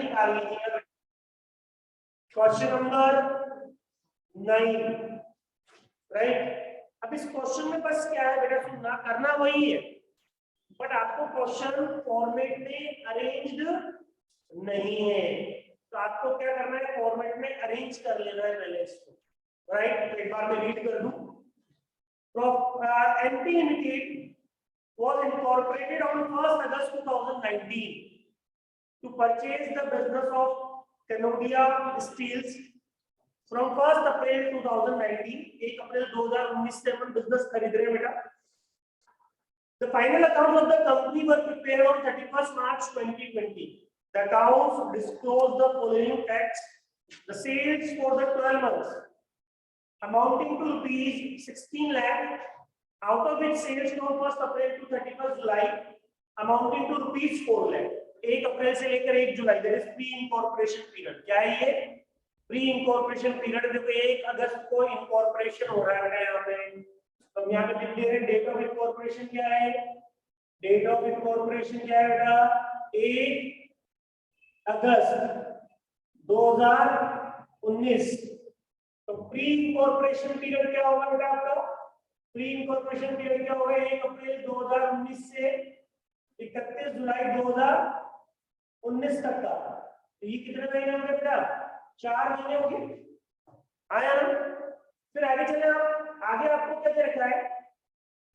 निकाल लीजिएगा। Question number 9, right. अब इस क्वेश्चन में बस क्या है बेटा, सुनना, करना वही है, बट आपको क्वेश्चन फॉर्मेट में अरेंज्ड नहीं है, तो आपको क्या करना है, फॉर्मेट में अरेंज कर लेना है पहले इसको, राइट। तो एक बार मैं रीड कर दूं। NPLimited was incorporated on 1st August 2019 to purchase the business of Canodia Steels from 1st April 2019। 1 अप्रैल 2019 से हम बिजनेस खरीद रहे हैं बेटा। The final accounts of the company were prepared on 31st March 2020. The accounts disclose the following facts: the sales for the 12 months amounting to rupees 16 lakh, out of which sales from 1st April to 31st July amounting to rupees 4 lakh। 1 अप्रैल से लेकर 1 जुलाई, that is pre incorporation period. क्या है ये? Pre incorporation period. देखो 1 अगस्त को incorporation हो रहा है यहाँ पे, तो हम यहाँ पे लिख दे रहे हैं डेट ऑफ इनकॉर्पोरेशन क्या है। डेट ऑफ इनकॉर्पोरेशन क्या है बेटा? 1 अगस्त 2019। तो प्री इनकॉर्पोरेशन पीरियड क्या होगा बेटा आपका? प्री इनकॉर्पोरेशन पीरियड क्या होगा? 1 अप्रैल 2019 से 31 जुलाई 2019 तक का। तो ये कितने महीने होंगे बेटा? 4 महीने होंगे, आया ना। फिर आगे चले आप, आगे आपको क्या दे रखा है?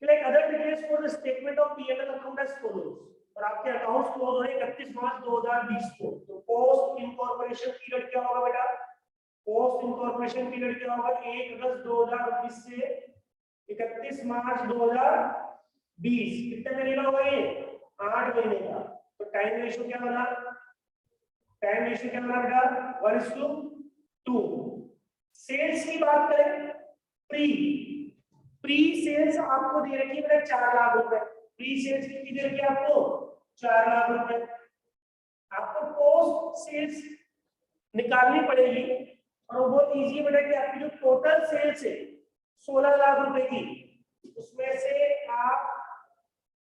Like other details for the statement of P&L account as follows. और आपके अकाउंट्स क्लोज हो रहे 31 मार्च 2020 को। तो पोस्ट इनकॉर्पोरेशन पीरियड क्या होगा बेटा? पोस्ट इनकॉर्पोरेशन पीरियड क्या होगा? 1 अगस्त 2019 से 31 मार्च 2020। कितने महीने का होगा ये? 8 महीने का। तो टाइम रेशियो क्या बना? टाइम रेशियो क्या बना बेटा? 1:2। सेल्स की बात करें, प्री सेल्स आपको दे रखी है बेटा 4 लाख रुपए। प्री सेल्स कितनी दे रखी है आपको? 4 लाख रुपए। आपको पोस्ट सेल्स निकालनी पड़ेगी, और वो बहुत इजी है बेटा कि आपकी जो टोटल सेल्स है 16 लाख रुपए की, उसमें से आप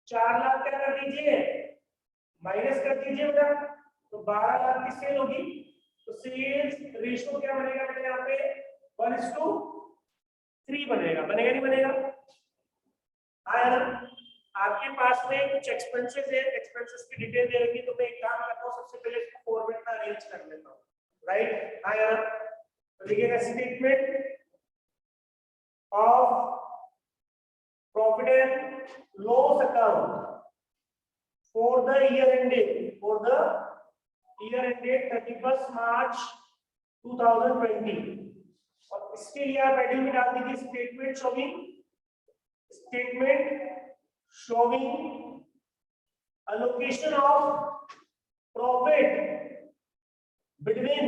4 लाख क्या कर दीजिए, माइनस कर दीजिए बेटा। तो 12 लाख की सेल होगी। तो सेल्स रेशियो क्या बनेगा बेटा? यहाँ पे 1:3 बनेगा। बनेगा नहीं बनेगा? आया ना। आपके पास में कुछ एक्सपेंसेस है, एक्सपेंसेस की डिटेल दे रखी है, तो मैं एक काम करता हूँ, सबसे पहले इसको फॉर्मेट में अरेंज कर लेता हूँ, राइट। आया ना। तो लिखिएगा statement of profit and loss account for the year ended, 31 मार्च 2020। और इसके लिए आप हेडिंग में डाल दीजिए statement showing allocation of profit between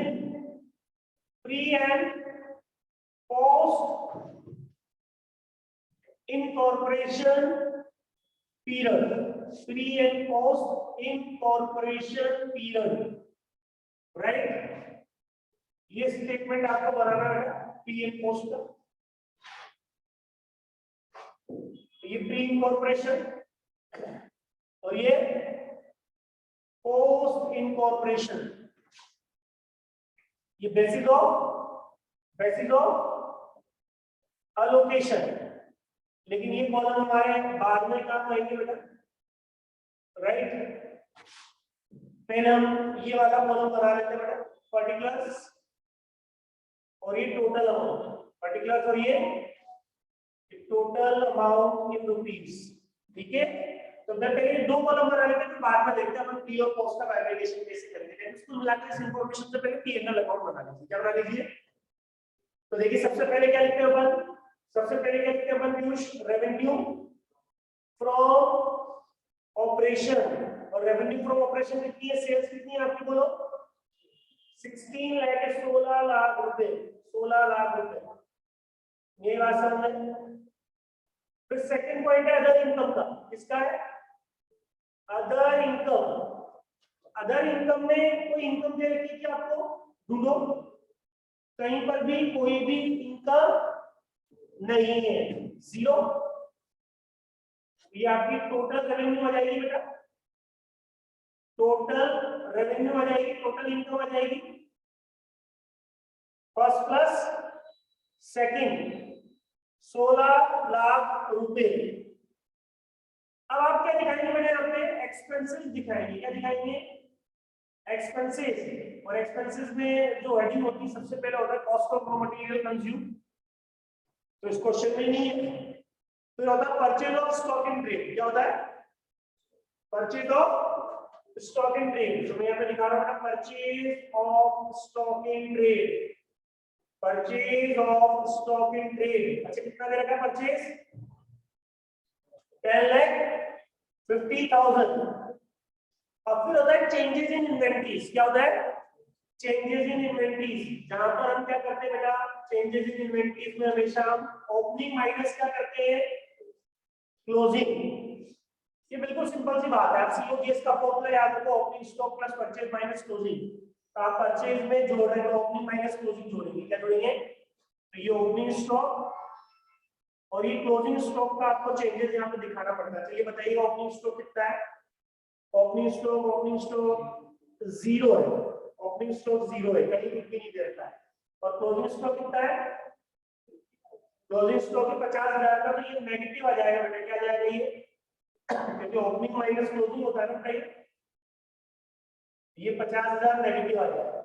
pre and post incorporation period, pre and post incorporation period, right? ये स्टेटमेंट आपको बनाना है प्री एंड पोस्ट का। ये प्री इनकॉर्पोरेशन और ये पोस्ट इनकॉर्पोरेशन। ये बेसिस ऑफ अलोकेशन। लेकिन ये कॉलम हमारे बाद में काम आएंगे बेटा, राइट। पहले हम ये वाला कॉलम बना लेते हैं बेटा, पर्टिकुलर्स और ये टोटल अमाउंट। पर्टिकुलर्स और ये टोटल अमाउंट इन रुपीस, ठीक है। तो मैं पहले 2 कॉलम बना लेते हैं, फिर बाद में देखते हैं अपन प्री और पोस्ट का वैल्यूएशन कैसे करते हैं। इसको मिलाकर इस इंफॉर्मेशन से पहले P&L अकाउंट बना लीजिए। क्या बना लीजिए? तो देखिए सबसे पहले क्या लिखते हैं अपन? सबसे पहले क्या लिखते हैं अपन? Revenue from operation. और रेवेन्यू फ्रॉम ऑपरेशन कितनी है? सेल्स कितनी है आपकी, बोलो? 16 लाख है, 16 लाख रुपए, 16 लाख रुपए। ये बात समझ में? फिर सेकंड पॉइंट है अदर इनकम का। किसका है? Other income. अदर इनकम में कोई इनकम दे रखी है क्या आपको? ढूंढो। कहीं पर भी कोई भी इनकम नहीं है, 0। ये आपकी टोटल रेवेन्यू आ जाएगी बेटा। टोटल रेवेन्यू आ जाएगी, टोटल इनकम आ जाएगी फर्स्ट प्लस सेकंड 16 लाख रुपए। अब आप क्या दिखाएंगे बेटा, यहाँ पे एक्सपेंसेस दिखाएंगे। क्या दिखाएंगे? एक्सपेंसेस। और एक्सपेंसेस में जो हेडिंग होती है सबसे पहले होता है cost of raw material consume, तो इस क्वेश्चन में नहीं है। फिर होता है purchase of stock in trade. क्या होता है? Purchase of stock in trade. तो मैं यहाँ पे लिखा रहा हूँ purchase of stock in trade, purchase of stock in trade. अच्छा कितना दे रखा है परचेज? 10,50,000। अब फिर होता है चेंजेस इन इन्वेंटरीज। क्या होता है? Changes in inventories. जहां पर हम क्या करते हैं बेटा, चेंजेस इन इन्वेंटरीज में हमेशा हम ओपनिंग माइनस क्या करते हैं? क्लोजिंग। ये बिल्कुल सिंपल सी बात है। आप सीओजीएस का फॉर्मूला याद रखो, opening stock plus purchase minus closing. तो आप परचेज में जोड़ रहे हो, ओपनिंग माइनस क्लोजिंग जोड़ेंगे। क्या जोड़ेंगे? तो ये ओपनिंग स्टॉक और ये क्लोजिंग स्टॉक का आपको चेंजेस यहाँ पे दिखाना पड़ता है। चलिए बताइए ओपनिंग स्टॉक कितना है? ओपनिंग स्टॉक 0 है। ओपनिंग स्टॉक 0 है, कहीं कुछ भी नहीं देता है। और क्लोजिंग स्टॉक कितना है? क्लोजिंग स्टॉक 50,000 का, तो ये नेगेटिव आ जाएगा बेटा। क्या आ जाएगा ये? क्योंकि ओपनिंग माइनस क्लोजिंग होता है ना भाई, ये 50,000 नेगेटिव आ जाएगा।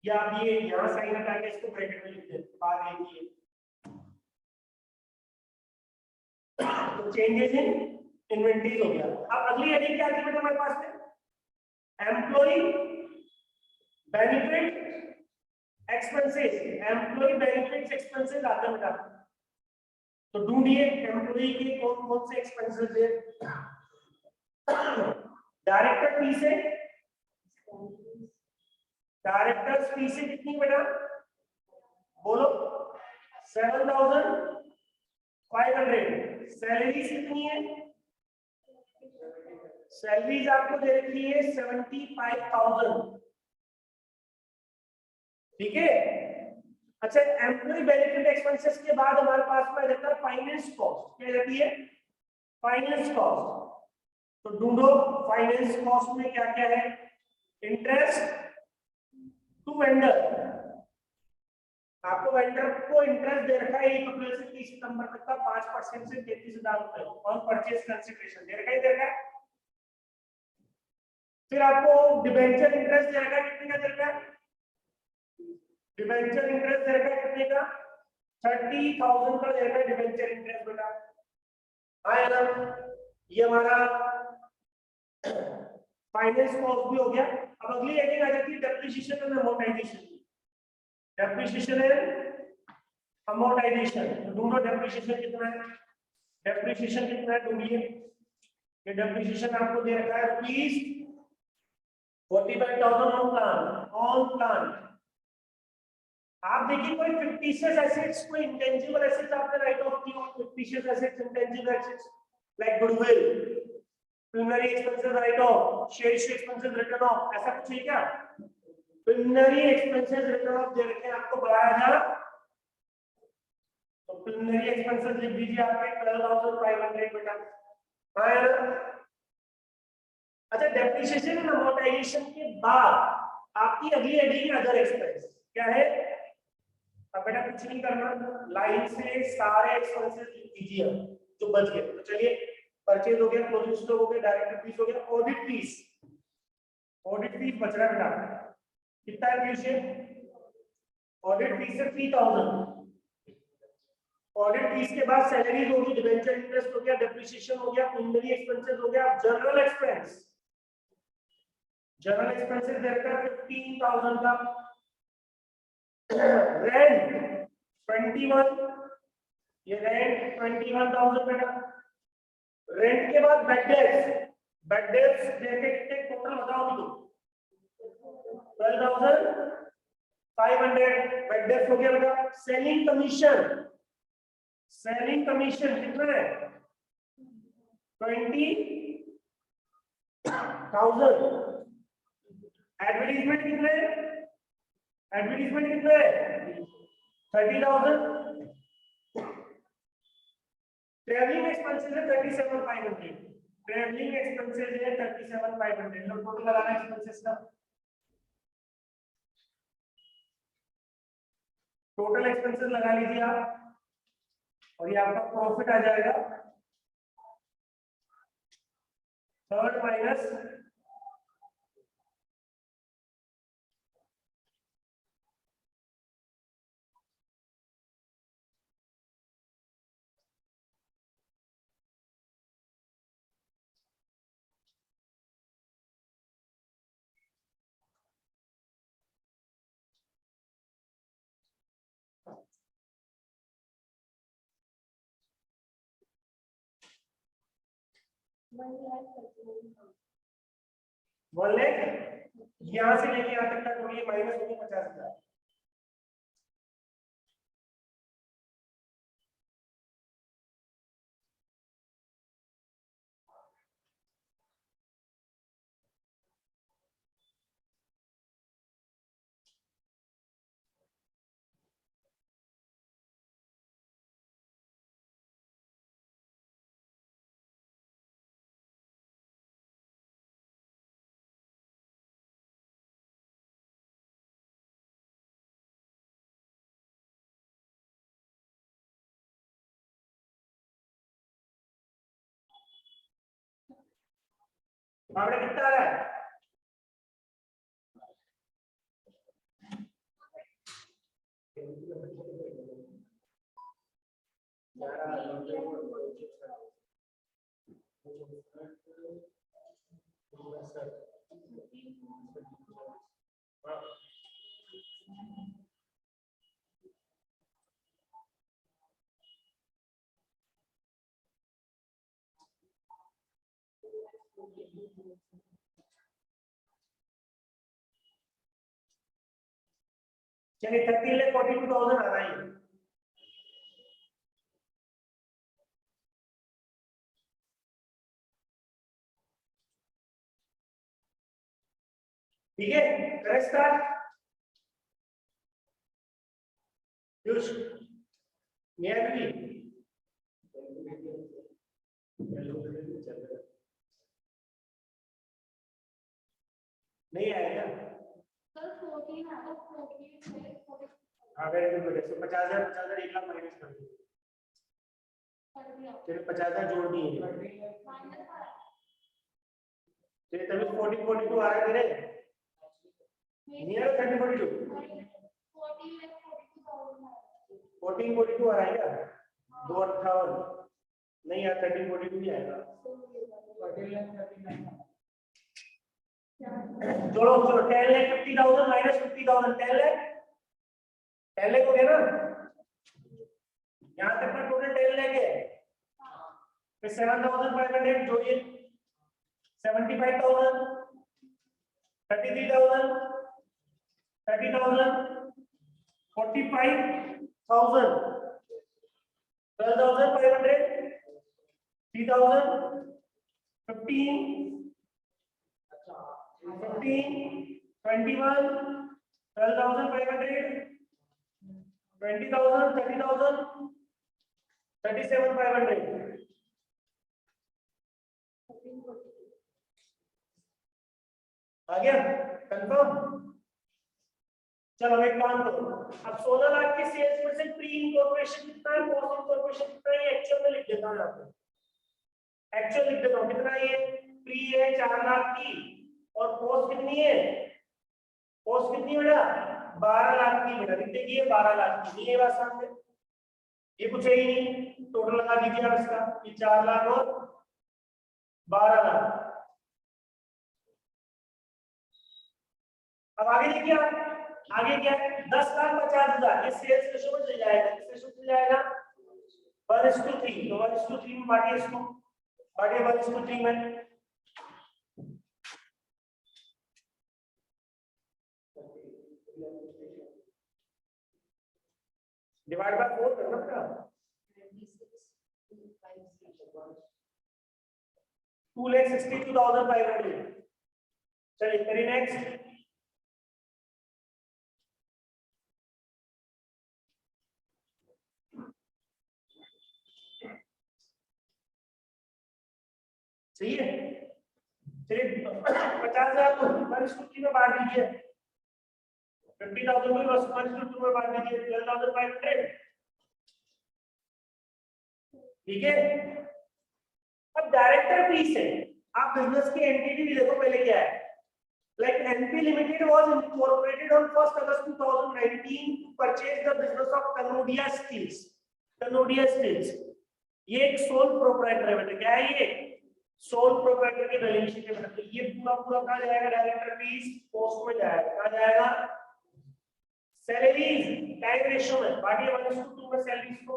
या आप ये यहाँ साइन हटा के इसको ब्रैकेट में लिख देते बाद एक ये। तो चेंजेस इन इन्वेंटरीज हो गया। अब अगली हेडिंग क्या थी बेटा हमारे पास में? Employ benefit expenses. Employ benefits expenses आते हैं बेटा, तो ढूंढिए एम्प्लॉय के कौन कौन से एक्सपेंसेस है। डायरेक्टर फी से, डायरेक्टर्स फी से कितनी बेटा? बोलो 7,500। सैलरीज कितनी है? सैलरीज आपको दे रखी है 75,000। ठीक है। अच्छा एम्प्लॉय बेनिफिट एक्सपेंसेस के बाद हमारे पास में रहता है फाइनेंस कॉस्ट। क्या रहती है? Finance cost. तो ढूंढो फाइनेंस कॉस्ट में क्या क्या है? Interest to vendor. आपको वेंडर को इंटरेस्ट दे रखा है 1 अप्रैल से 30 सितंबर तक का 5% से 33,000 रुपए और परचेज कंसिडरेशन दे रखा है, दे रखा है। फिर आपको डिबेंचर इंटरेस्ट दे रखा है, कितने का दे रखा है? डिबेंचर इंटरेस्ट दे रखा है कितने का? 30,000 का दे रखा है डिबेंचर इंटरेस्ट बेटा। हाँ ना, ये हमारा फाइनेंस कॉस्ट भी हो गया। अब अगली हेडिंग आ जाती है depreciation and amortisation. Depreciation and amortisation. तो ढूंढो डेप्रिसिएशन कितना है? डेप्रिसिएशन कितना है ढूंढिए। ये डेप्रिसिएशन आपको दे रखा है rupees 45,000 on plan. On plan आप देखिए कोई फिक्टिशियस एसेट्स, कोई इंटेंजिबल एसेट्स आपने राइट ऑफ की हो? Fictitious assets, intangible assets like goodwill, preliminary expenses right of, share issue expenses return of, ऐसा कुछ है क्या? प्रिलिमिनरी एक्सपेंसेस रिटर्न ऑफ दे रखे हैं आपको 12,000। तो प्रिलिमिनरी एक्सपेंसेस लिख दीजिए आपके 12,500 बेटा। हाँ। अच्छा डेप्रिसिएशन एंड अमोर्टाइजेशन के बाद आपकी अगली हेडिंग अदर एक्सपेंस। क्या है? अब बेटा कुछ नहीं करना, लाइन से सारे एक्सपेंसेस लिख दीजिए जो बच गए। तो चलिए परचेज हो गया, क्लोजिंग स्टॉक हो गया, डायरेक्टर फीस हो गया, ऑडिट फीस। ऑडिट फीस बच रहा है बेटा, कितना है पीछे? ऑडिट फीस है 3,000। ऑडिट फीस के बाद सैलरीज होगी, डिबेंचर इंटरेस्ट हो गया, डेप्रिसिएशन हो गया, प्रिलिमिनरी एक्सपेंसेस हो गया, जनरल एक्सपेंस। जनरल एक्सपेंसेस दे रखा है 15,000 का। रेंट 21, ये रेंट 21,000 बेटा। रेंट के बाद बेड डेट्स, बेड डेट्स देके कितने टोटल बताओ तो 12,500 बेड डेट्स हो गया बेटा। सेलिंग कमीशन, सेलिंग कमीशन कितना है? 20,000। एडवर्टीजमेंट कितने? एडवर्टीजमेंट कितने? 30,000। ट्रैवलिंग एक्सपेंसेस है 37,500। ट्रेवलिंग एक्सपेंसेस है 37,500। लो टोटल लगाना एक्सपेंसेस का, टोटल एक्सपेंसेस लगा लीजिए आप और ये आपका प्रॉफिट आ जाएगा थर्ड माइनस बोले यहां से लेके यहां तक का टोटल माइनस होगी 50,000। मामला कितना आ रहा है? चलिए 13,42,000 आ रहा है। ठीक है, करेक्ट स्टार्ट पीयूष नहीं आएगा। हाँ वेरी गुड बेटा। 50,000 50,000 1 लाख माइनस कर दो, फिर 50,000 जोड़ दिए, तेरे तभी 1442 आ रहा है तेरे नियर 1342 1442 आ रहा है क्या? 258 नहीं यार 1342 ही आएगा। जोड़ो चलो 10,50,000 माइनस 50,000 10 लाख हो गया ना। यहाँ तक का टोटल 10 लाख है, फिर 7,500 जोड़िए 75,000 33,000 30,000 45,000 12,500 3,000 15 21 12,500 20,000 30,000 37,500 आ गया कंफर्म। चलो एक काम करो, अब 16 लाख की सेल्स में से प्री इनकॉर्पोरेशन कितना है, पोस्ट इनकॉर्पोरेशन कितना है, एक्चुअल में लिख देता हूं यहां पे। एक्चुअल लिख देता हूं कितना है, प्री है 4 लाख की और पोस्ट कितनी है, पोस्ट कितनी है बेटा 12 लाख की। बेटा लिख दीजिए 12 लाख की, नहीं है बात सामने, ये कुछ है ही नहीं, टोटल लगा दीजिए आप इसका, ये 4 लाख और 12 लाख। अब आगे देखिए आप, आगे क्या है 10,50,000 ये सेल्स रेशो में चल जाएगा, किस रेशो चल जाएगा 1:3। तो 1:3 में बांटिए इसको, बांटिए 1:3 में। डिवाइड बाय 4 करना बेटा, 2,62,500। चलिए करिए नेक्स्ट। सही है। चलिए 50,000 को 1:3 में बांट दीजिए, 50,000 को 1:2 में बांट दीजिए, 12,500। ठीक है। अब डायरेक्टर फीस है, आप बिजनेस की एंटिटी देखो पहले क्या है। Like NP Limited was incorporated on 1st August 2019 to purchase the business of Kanodia Steels. Kanodia Steels. ये एक सोल प्रोप्राइटर है बेटा, क्या है ये? सोल प्रोप्राइटर की रिलेशनशिप है। तो ये पूरा पूरा कहाँ जाएगा? डायरेक्टर फीस पोस्ट में जाएगा। कहाँ जाएगा? सैलरीज टाइम रेशियो में बाकी 1:2 में सैलरीज को।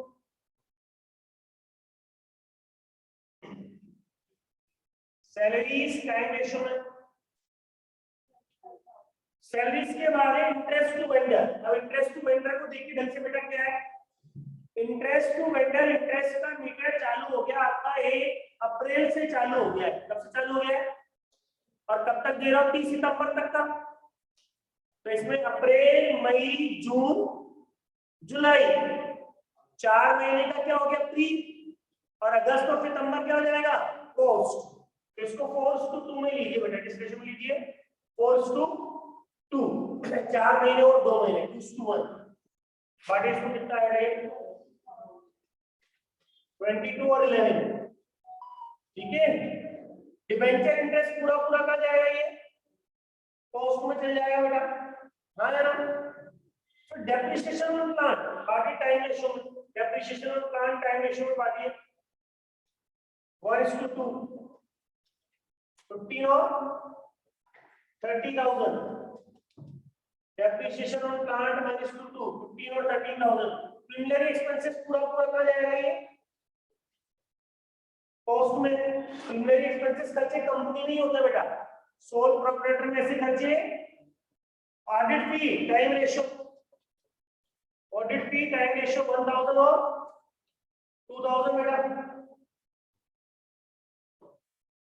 सैलरीज टाइम रेशियो में। सैलरीज के बाद है इंटरेस्ट टू वेंडर। अब इंटरेस्ट टू वेंडर को देखिए ढंग से बेटा, क्या है इंटरेस्ट टू वेंडर? इंटरेस्ट का मीटर चालू हो गया आपका 1 अप्रैल से चालू हो गया है। कब से चालू हो गया है और कब तक दे रहा हूं? 30 सितंबर तक का। तो इसमें अप्रैल, मई, जून, जुलाई 4 महीने का क्या हो गया? प्री। और अगस्त और सितंबर क्या हो जाएगा? पोस्ट। तो इसको 4:2 में लीजिए बेटा, डिस्कशन में लीजिए 4:2, 4 महीने और 2 महीने 2:1। बट इसको कितना है? 22 और 11। ठीक है। डिबेंचर इंटरेस्ट पूरा पूरा का जाएगा, ये पोस्ट में चल जाएगा बेटा। हाँ है ना। तो डेप्रिसिएशन ऑन प्लांट बाकी टाइम रेशियो में, depreciation on plant time ratio में बाकी 1:2, 15 और 30,000। डेप्रिसिएशन ऑन प्लांट -2, 15 और 13,000। प्रीलिमिनरी एक्सपेंसेस पूरा पूरा का जाएगा ये पोस्ट में। प्रीलिमिनरी एक्सपेंसेस खर्चे कंपनी नहीं होता बेटा, सोल प्रोप्राइटर में से खर्चे। ऑडिट फी टाइम रेशियो, ऑडिट फी टाइम रेशियो 1000 और 2000 बेटा।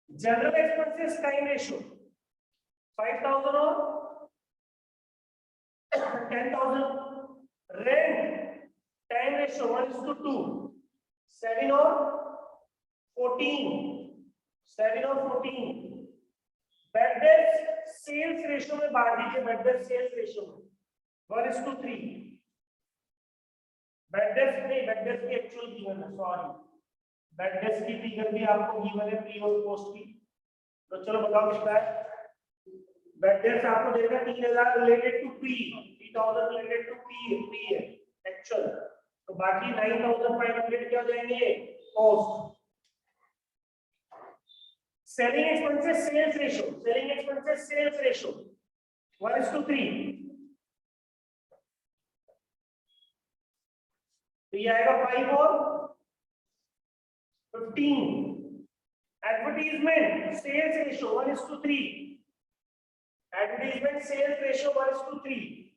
जनरल एक्सपेंसेस टाइम रेशियो 5000 और 10,000। रेंट टाइम रेशियो 1:2, 7 और 14, 7 और 14। बैड डेट सेल्स रेशियो में बांट दीजिए, बैड डेट सेल्स रेशियो में 1:3। बैड डेट नहीं, बैड डेट की एक्चुअल गिवन है, सॉरी। बैड डेट की फिगर भी आपको गिवन है प्री और पोस्ट की। तो चलो बताओ कितना है बैड डेट? आपको देखना 3000 related to pre, 3000 related to pre है एक्चुअल। तो बाकी 9500 क्या हो जाएंगे? Post. Selling expenses sales ratio, selling expenses sales ratio 1:3। तो ये आएगा 5 और 15। Advertisement sales ratio 1:3, advertisement sales ratio 1:3।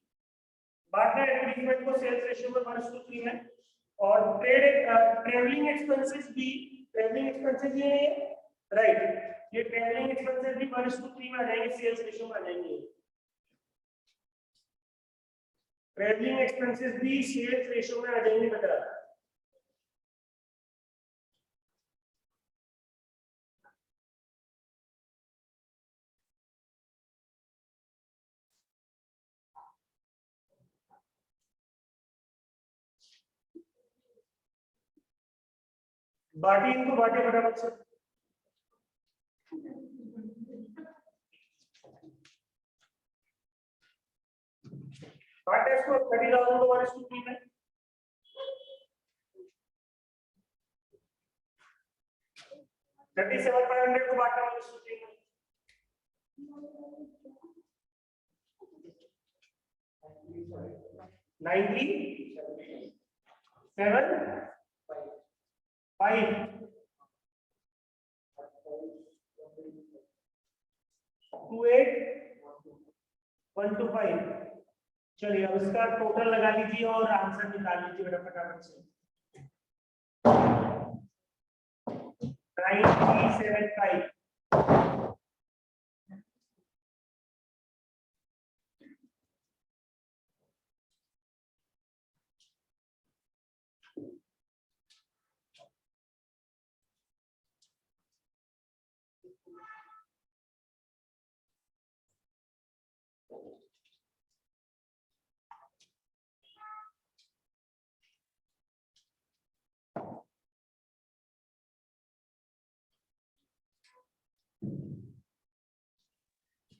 बांटना एडवर्टीजमेंट को सेल्स रेशियो में 1:3 में। और ट्रेवलिंग एक्सपेंसेस भी, ट्रेवलिंग एक्सपेंसेस ये राइट, ये ट्रेवलिंग एक्सपेंसेस भी 1:3 में आ जाएंगे, सेल्स रेशियो में आ जाएंगे। ट्रेवलिंग एक्सपेंसेस भी सेल्स रेशियो में आ जाएंगे बेटा। बाटी इनको बाटे फटाफट से। बाटे इसको 30,000 को 1:3 में। 37,500 को बांटना 1:3 में। 97,528,125। चलिए अब इसका टोटल लगा लीजिए और आंसर निकाल लीजिए बेटा फटाफट से। 9375।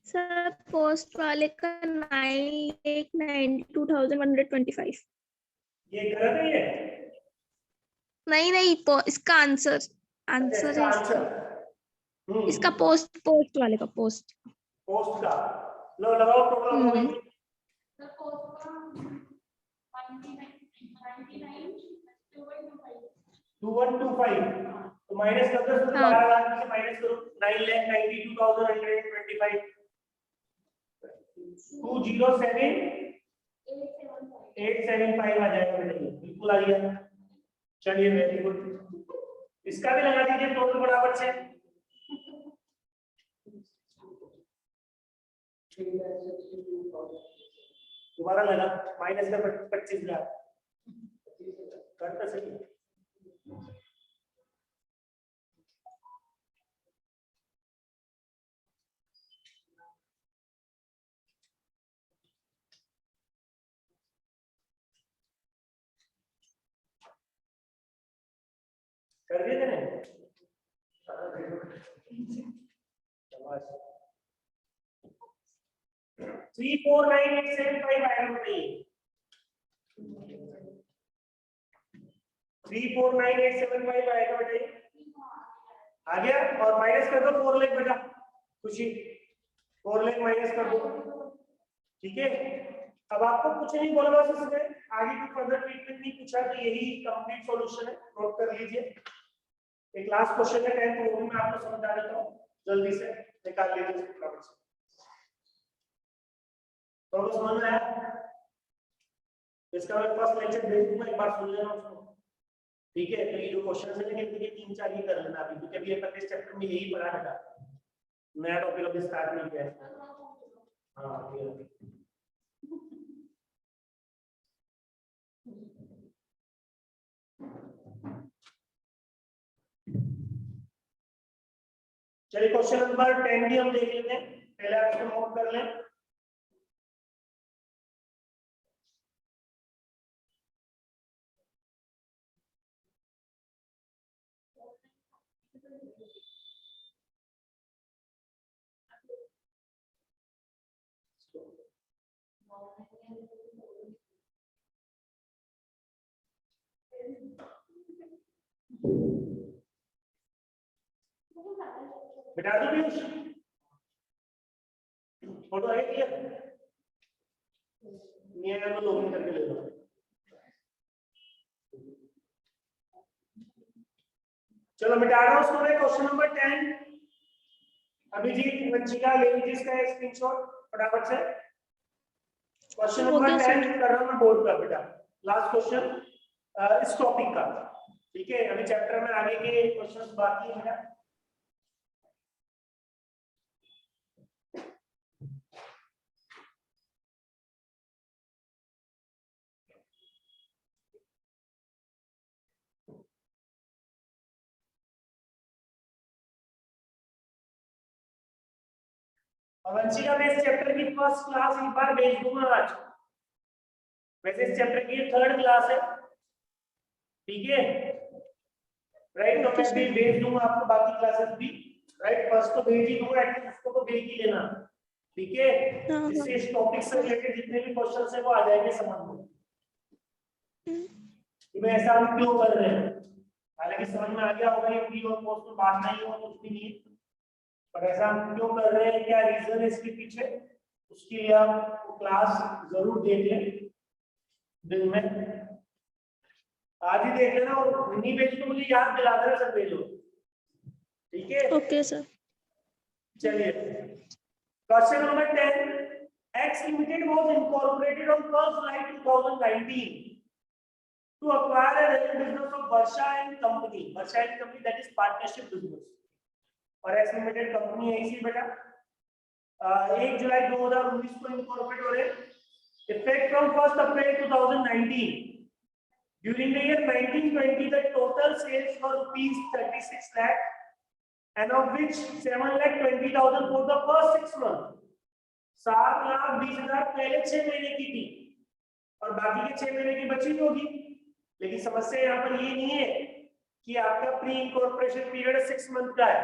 सर पोस्ट वाले का 9,92,125। ये गलत है ये? नहीं इसका आंसर आंसर इसका है आंसर इसका पोस्ट वाले का पोस्ट का लो लगाओ टोटल अमाउंट 2125 तो माइनस कर दो 12 लाख में से माइनस करो 9,92,125 207,875 आ जाएगा बेटा बिल्कुल आ गया। चलिए वेरी गुड इसका भी लगा दीजिए टोटल बराबर से दोबारा लगा माइनस का 25,000 करता सही कर दिए थे 349,875 आएगा बताइए 349,875 आएगा बताइए आ गया और माइनस कर दो 4 लाख बेटा खुशी 4 लाख माइनस कर दो ठीक है। अब आपको कुछ नहीं बोला बस इसमें आगे कोई फर्दर ट्रीटमेंट नहीं पूछा तो यही कंप्लीट सॉल्यूशन है नोट कर लीजिए। एक लास्ट क्वेश्चन है 10 वो भी मैं आपको समझा देता हूँ जल्दी से निकाल लीजिए फटाफट से तो समझ में आया इसका मैं फर्स्ट लेक्चर भेज दूंगा एक बार सुन लेना उसको ठीक है। तो ये जो क्वेश्चन है लेकिन ये 3-4 ही कर लेना अभी क्योंकि अभी अपन इस चैप्टर में यही पढ़ा था नया टॉपिक अभी स्टार्ट नहीं किया है। हां ठीक है चलिए क्वेश्चन नंबर 10 भी हम देख लेते हैं पहले आप इसको नोट कर लें। बिठा दो पीयूष फोटो आगे किया नहीं आया तो लॉगिन करके ले लो। चलो मिटा रहा हूं उसको मैं क्वेश्चन नंबर 10 अभिजीत वंशिका ले लीजिए इसका स्क्रीनशॉट फटाफट से। क्वेश्चन नंबर 10 कर रहा हूं मैं बोर्ड पर बेटा लास्ट क्वेश्चन इस टॉपिक का ठीक है। अभी चैप्टर में आगे के क्वेश्चंस बाकी है मेरा और वंशिका मैं इस चैप्टर की फर्स्ट क्लास एक बार भेज दूंगा आज वैसे इस चैप्टर की 3rd क्लास है ठीक है राइट। तो मैं भी भेज दूंगा आपको बाकी क्लासेस भी राइट फर्स्ट तो भेज ही दूंगा एटलीस्ट उसको तो भेज ही लेना ठीक है जिससे इस टॉपिक से रिलेटेड जितने भी क्वेश्चंस है वो आ जाएंगे समझ में कि मैं ऐसा हम क्यों कर रहे हैं। हालांकि समझ में आ गया होगा ये फ्री और पोस्ट में बात नहीं हो कुछ भी नहीं पर ऐसा हम क्यों कर रहे हैं क्या रीजन है इसके पीछे उसके लिए आप क्लास जरूर देख लें दिन में आज ही देख लेना और नहीं भेज तो मुझे याद दिला देना सब भेजो ठीक है ओके सर। चलिए question number 10 X Limited was incorporated on 1st July 2019 to acquire a rail business of Varsha and Company that is partnership business और X Limited कंपनी है इसी बेटा 1 जुलाई 2019 को इनकॉर्पोरेट हो रहे effect from 1st April 2019 during the year 1920 the total sales were rupees 36 lakh and of which 7,20,000 for the first 6 months 7,20,000 पहले 6 महीने की थी और बाकी के 6 महीने की बची होगी। लेकिन समस्या यहाँ पर ये नहीं है कि आपका प्री इनकॉर्पोरेशन पीरियड 6 मंथ का है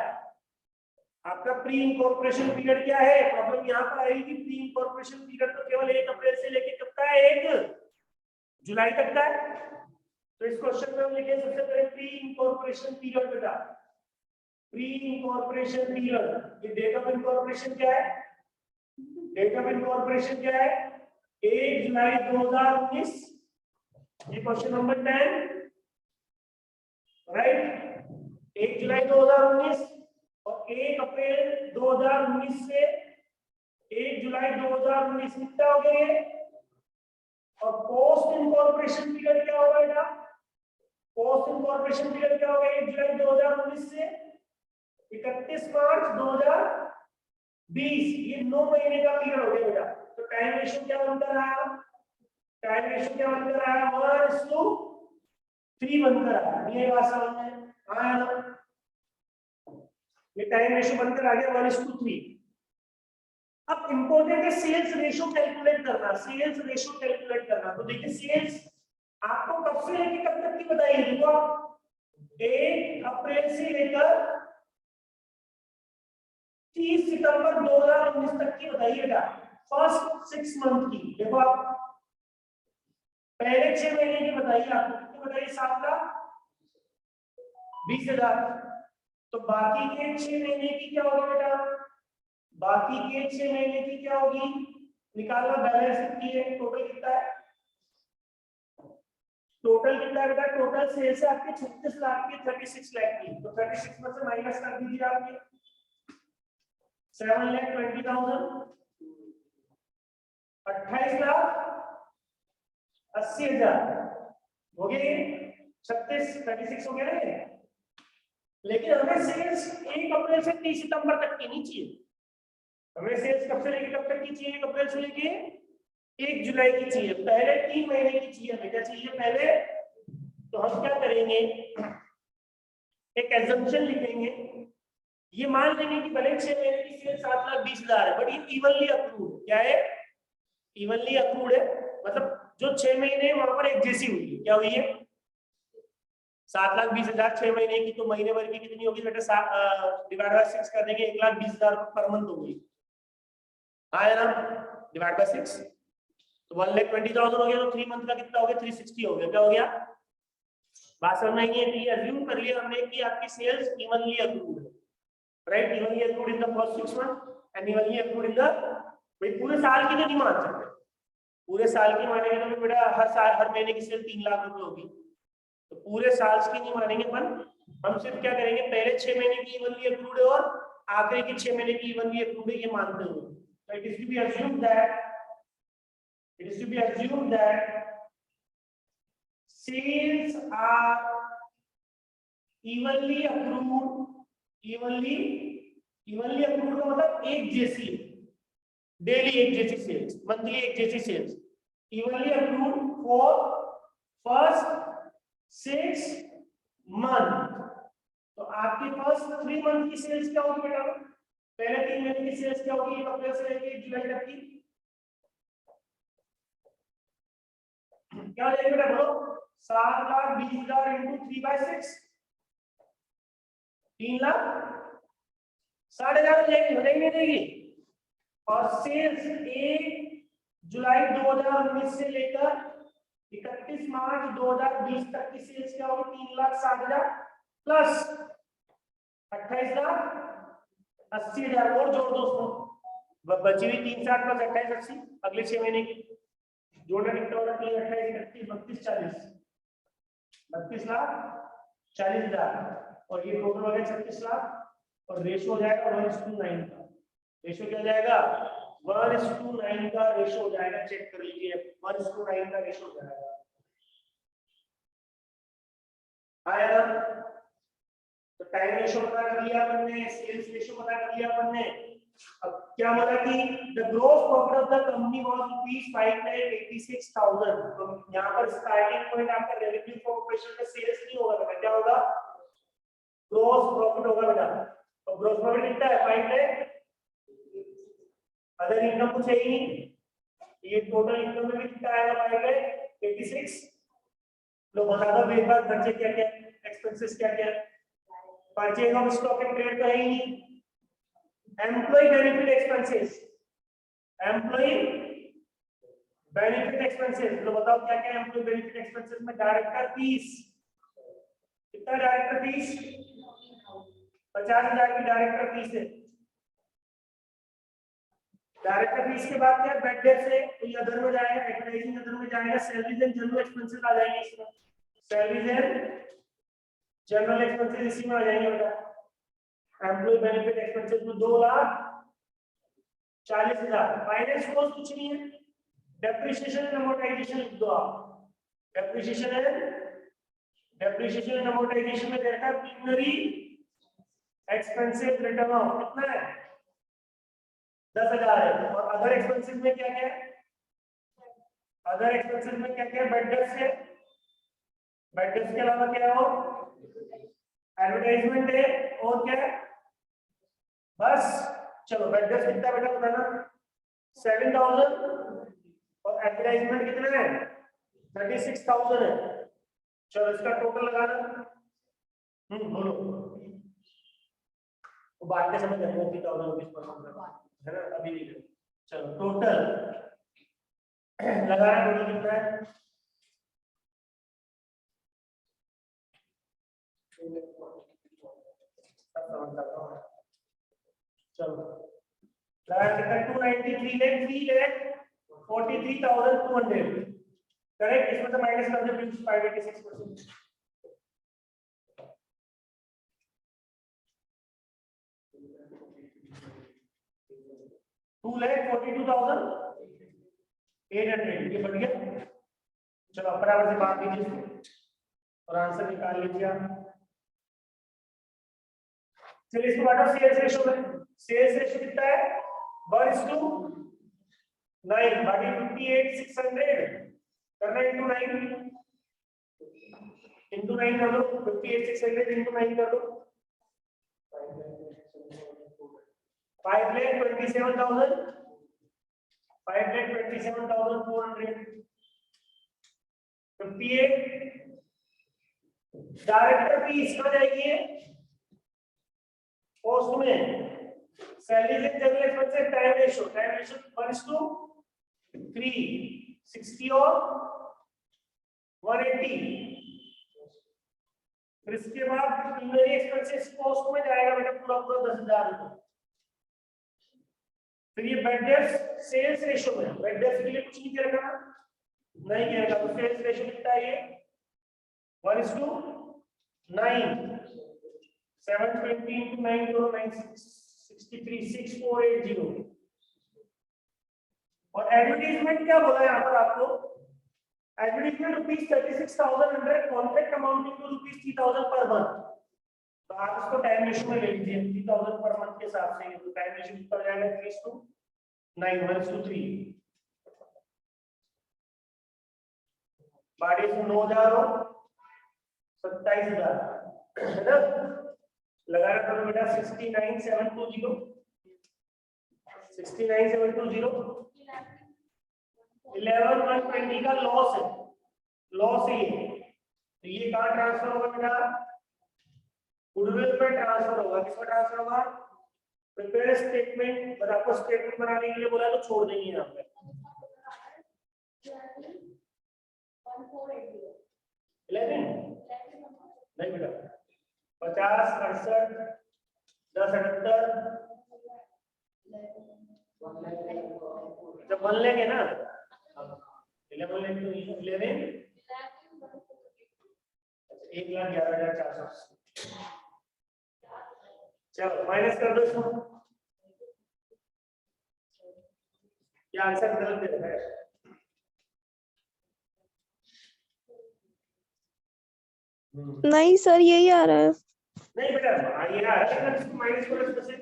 आपका प्री इनकॉर्पोरेशन पीरियड क्या है? प्रॉब्लम यहाँ पर आएगी कि प्री इनकॉर्पोरेशन पीरियड तो केवल 1 अप्रैल से लेके कब का है? 1 जुलाई तक का है। तो इस क्वेश्चन में हम लिखेंगे सबसे पहले प्री इनकॉर्पोरेशन पीरियड बेटा। प्री इनकॉर्पोरेशन पीरियड, ये डेट ऑफ इनकॉर्पोरेशन क्या है? डेट ऑफ इनकॉर्पोरेशन क्या है? 1 जुलाई 2019। ये क्वेश्चन नंबर 10, राइट। 1 जुलाई 2019 और 1 अप्रैल 2019 से 1 जुलाई 2019 कितना हो गया ये? और पोस्ट इनकॉर्पोरेशन पीरियड क्या होगा बेटा? पोस्ट इनकॉर्पोरेशन पीरियड क्या होगा? 1 जुलाई 2019 से 31 मार्च 2020। ये 9 महीने का पीरियड हो गया बेटा। तो टाइम रेशियो क्या बनता रहा? टाइम रेशियो क्या बनता रहा? 1:3 बनकर आया। ये बात समझ में आया ना? ये टाइम रेशियो बनकर आ गया 1:3। अब इंपॉर्टेंट है सेल्स रेशियो कैलकुलेट करना। सेल्स रेशियो कैलकुलेट करना, तो देखिए सेल्स आपको कब से लेकर कब तक की बताइए? देखो 1 अप्रैल से लेकर 30 सितंबर 2019 तक की बताइएगा। फर्स्ट 6 मंथ की। देखो आप पहले 6 महीने की बताइए, आपको कितनी बताइए? 7,20,000। तो बाकी के 6 महीने की क्या होगी बेटा? बाकी के 6 महीने की क्या होगी? निकालना। बैलेंस कितनी है? टोटल कितना है? टोटल कितना है बेटा? टोटल सेल्स है आपके 36 लाख की, 36 लाख की। तो 36 में से माइनस कर दीजिए आपके 7,20,000। 28,80,000 हो गए। 36 हो गया ना? लेकिन हमें सेल्स 1 अप्रैल से 30 सितंबर तक की नहीं चाहिए। हमें सेल्स कब से लेके कब तक की चाहिए? 1 अप्रैल से लेके 1 जुलाई की चाहिए। पहले 3 महीने की चाहिए। हमें क्या चाहिए पहले? तो हम क्या करेंगे, एक एजम्पशन लिखेंगे। ये मान लेंगे कि भले 6 महीने की सेल 7,20,000 है, बट ये इवनली अक्रूड। क्या है? इवनली अक्रूड है। मतलब जो 6 महीने वहां पर एक जैसी हुई है। क्या हुई है? 7,20,000 6 महीने की, तो महीने भर की कितनी होगी बेटा? डिवाइड बाय 6 कर देंगे, 1,20,000 पर मंथ होगी। आया ना? डिवाइड बाय 6 तो 1,20,000 हो गया। तो 3 मंथ का कितना हो गया? 360 हो गया। क्या हो गया? बात समझ में आई है? ये अज्यूम कर लिया हमने कि आपकी सेल्स इवनली अक्रूड है, right? Evenly accrued in the first 6 month and evenly accrued in the, भाई पूरे साल की तो नहीं मान सकते। पूरे साल की मानेंगे तो बेटा हर साल हर महीने की सेल 3 लाख रुपए होगी। तो पूरे साल की नहीं मानेंगे अपन। हम सिर्फ क्या करेंगे, पहले 6 महीने की इवनली अक्रूड है और आखिरी की 6 महीने की इवनली अक्रूड है, ये मानते हुए। So it is to be assumed that sales are evenly accrued, evenly accrued का मतलब एक जैसी, डेली एक जैसी सेल्स, मंथली एक जैसी sales, evenly accrued for first 6 month। तो आपके पास 3 मंथ की सेल्स क्या होगी बेटा? पहले 3 महीने की सेल्स क्या होगी? 1 अप्रैल से लेकर 1 जुलाई तक की क्या हो जाएगी बेटा? बोलो। 7,20,000 इंटू 3/6 3,60,000 हो जाएगी। हो जाएगी नहीं जाएगी? और सेल्स 1 जुलाई 2019 से लेकर 31 मार्च 2020 तक की सेल्स क्या होगी? 3,60,000 प्लस 28,80,000 और जोड़ दो उसको। बची हुई 3,60 प्लस 28,80 अगले 6 महीने की जोड़ना कितना होगा? 3, 28, 31, 32, 40 32,40,000 और ये टोटल हो गया 36 लाख। और रेशियो हो जाएगा 1:9 का। रेशियो क्या हो जाएगा? 1:9 का रेशियो हो जाएगा। चेक कर लीजिए, 1:9 का रेशियो हो जाएगा। आया ना? तो टाइम रेशियो पता कर लिया अपन ने, सेल्स रेशियो पता कर लिया अपन ने। अब क्या बोला कि the gross profit of the company was ₹5,86,000। तो यहां पर स्टार्टिंग पॉइंट आपका रेवेन्यू फ्रॉम ऑपरेशन में सेल्स नहीं होगा बेटा, क्या होगा? ग्रॉस प्रॉफिट होगा बेटा। तो ग्रॉस प्रॉफिट कितना है? 5 लाख। अदर इनकम कुछ है ही नहीं। ये टोटल इनकम में भी कितना आएगा? 5,86। लो बता दो एक बार, खर्चे क्या क्या, एक्सपेंसेस क्या क्या? Purchase of stock and trade तो है ही नहीं, employ benefit expenses, employ benefit expenses, तो बताओ क्या क्या एम्प्लॉय बेनिफिट एक्सपेंसेस में? डायरेक्टर फीस, कितना डायरेक्टर फीस? 50,000 की डायरेक्टर फीस है। डायरेक्टर फीस के बाद क्या? बेड डेट से ये अदर में जाएगा, एडवर्टाइजिंग अदर में जाएगा, सैलरीज एंड जनरल एक्सपेंसेस आ जाएंगे इसमें, सैलरीज एंड जनरल एक्सपेंसेस इसी में आ जाएंगे बेटा। एम्प्लॉय बेनिफिट एक्सपेंसेस में 2,40,000। फाइनेंस कॉस्ट कुछ नहीं है, डेप्रिसिएशन एंड अमोर्टाइजेशन लिख दो आप। डेप्रिसिएशन एंड अमोर्टाइजेशन में देखा है प्रीलिमिनरी एक्सपेंसेस रिटर्न ऑफ कितना है? 10,000 है। और अदर एक्सपेंसेस में क्या क्या है? अदर एक्सपेंसेस में क्या क्या है? बेड डेट्स है, बेड डेट्स के अलावा क्या हो? एडवर्टाइजमेंट है, और क्या है? बस। चलो बेड डेट्स कितना बेटा बताना? 7,000 और एडवर्टाइजमेंट कितना है? 36,000 है। चलो इसका टोटल लगाना। बोलो। वो बात के समय देखो 30,000 रुपीज पर मंथ है ना, अभी नहीं है। चलो टोटल लगाना, टोटल कितना है? चलो लगाना कितना? 293 लाख 3,43,200 करेक्ट। इसमें से माइनस कर दो 586%। 2,42,800 ये बढ़ गया। चलो बराबर से बात कीजिए और आंसर निकाल लीजिए आप। चलिए इसको बांटो सेल्स रेशियो में। सेल्स रेशियो कितना है? 1:9 बाकी 58,600 करना इंटू 9 कर दो। 58,600 इंटू 9 कर दो। 5,27,000 5,27,400 58। डायरेक्टर फीस कहाँ जाएगी? पोस्ट में। Salaries and general expenses time ratio 1:3 60 और 180। फिर इसके बाद प्रीलिमिनरी एक्सपेंसेस पोस्ट में जाएगा बेटा पूरा 10,000 रुपए। फिर ये बेड डेट्स सेल्स रेशियो में, बेड डेट्स के लिए कुछ नहीं करेगा, नहीं करेगा। तो सेल्स रेशियो कितना है? ये 1:9 720 into 9 करो 963 6480। और एडवर्टाइजमेंट क्या बोला यहाँ पर आपको? Advertisement ₹36,100 contract amounting to ₹3,000 per month. तो आप इसको टाइम रेशियो में ले लीजिए 3,000 पर मंथ के हिसाब से। तो टाइम रेशियो कितना हो जाएगा? 3:9 1:3। बाड़ी से 9,000 हो 27,000 है ना। लगाना करो बेटा 69,720 69,720 11,120 का लॉस है, लॉस है ये। तो ये कहाँ ट्रांसफर होगा बेटा? गुडविल में ट्रांसफर होगा। किसमें ट्रांसफर होगा? Prepare statement. बस आपको स्टेटमेंट बनाने के लिए बोला तो छोड़ देंगे यहाँ पे। 11 नहीं बेटा 50 68 10 78 जब 1 लेंगे ना 11 लेंगे तो 11 1,11,480। चलो माइनस कर दो इसको। क्या आंसर गलत दे रहा है? नहीं सर यही आ रहा है। नहीं बेटा ये आ रहा है इसको माइनस करो इसमें से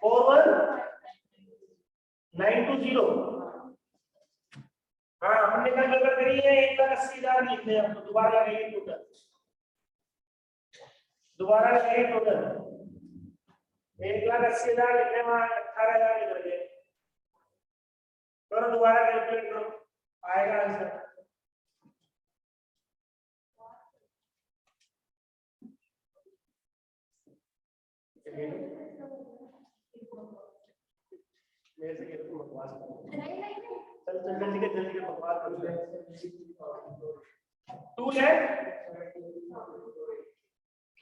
4,1920। हाँ हमने कल गड़बड़ करी है। 1,80,000 लिखते हैं आपको। दोबारा लगाइए टोटल, दोबारा लगाइए टोटल। 1,80,000 लिखने में 18,000 निकल गए। करो दोबारा कैलकुलेट करो, आएगा आंसर। मेरे से कह रहे तुम बकवास कर, चल चल जल्दी के बकवास कर। 2 है,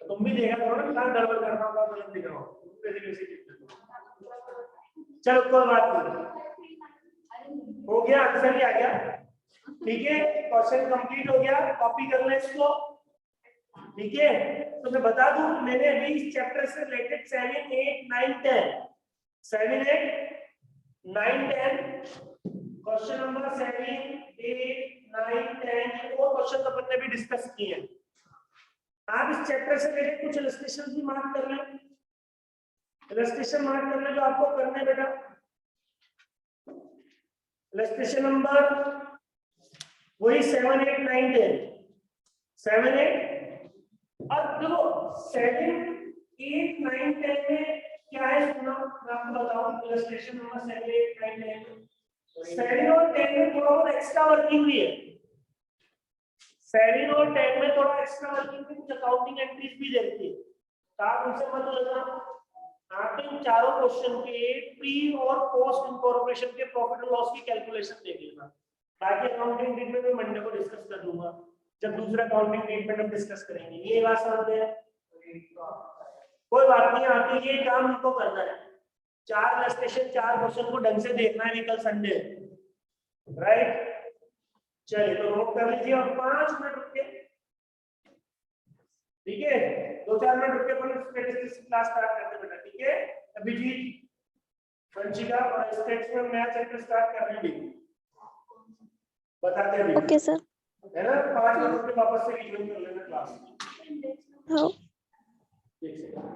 तुम भी देखा करो ना, प्लान गड़बड़ करना होगा गलत दिख रहा हूँ, चलो कोई बात नहीं, हो गया आंसर ही आ गया। ठीक है, क्वेश्चन कंप्लीट हो गया, कॉपी कर ले इसको। ठीक है, तो मैं बता दूं, मैंने अभी इस चैप्टर से रिलेटेड 7, 8, 9, 10 7, 8, 9, 10 क्वेश्चन नंबर 7, 8, 9, 10 और क्वेश्चन अपन ने भी डिस्कस किए हैं। आप इस चैप्टर से रिलेटेड कुछ इलस्ट्रेशन भी मार्क कर लें, इलस्ट्रेशन मार्क कर लें जो आपको करना है बेटा। इलस्ट्रेशन नंबर वही 7, 8, 9, 10 7, 8 अब देखो 7, 8, 9, 10 में क्या है सुना, मैं आपको बताऊं इलस्ट्रेशन नंबर 7, 8, 9, 10 7 और 10 में थोड़ा बहुत एक्स्ट्रा वर्किंग भी है। 7 और 10 में थोड़ा एक्स्ट्रा वर्किंग भी, कुछ अकाउंटिंग एंट्रीज भी देती है, तो आप उनसे मत लेना। आप इन चारों क्वेश्चन के प्री और पोस्ट इनकॉर्पोरेशन के प्रॉफिट और लॉस की कैलकुलेशन देख लेना। बाकी अकाउंटिंग ट्रीटमेंट में मंडे को डिस्कस कर लूंगा, जब दूसरा अकाउंटिंग ट्रीटमेंट हम डिस्कस करेंगे। ये बात समझ में है? कोई बात नहीं, आपके ये काम हमको करना है, 4 इलस्ट्रेशन 4 क्वेश्चन को ढंग से देखना है, कल संडे राइट। चलिए तो नोट कर लीजिए और 5 मिनट रुकिए। ठीक है, 2-4 मिनट रुक के अपन स्टैटिस्टिक्स क्लास स्टार्ट करते हैं बेटा। ठीक है, अभिजीत, वंशिका और स्टैट्स में नया चैप्टर स्टार्ट कर रहे हैं, बताते हैं। Okay sir. है ना, 5 मिनट के वापस से रिज्यूम कर लेना क्लास। हाँ। एक सेकंड।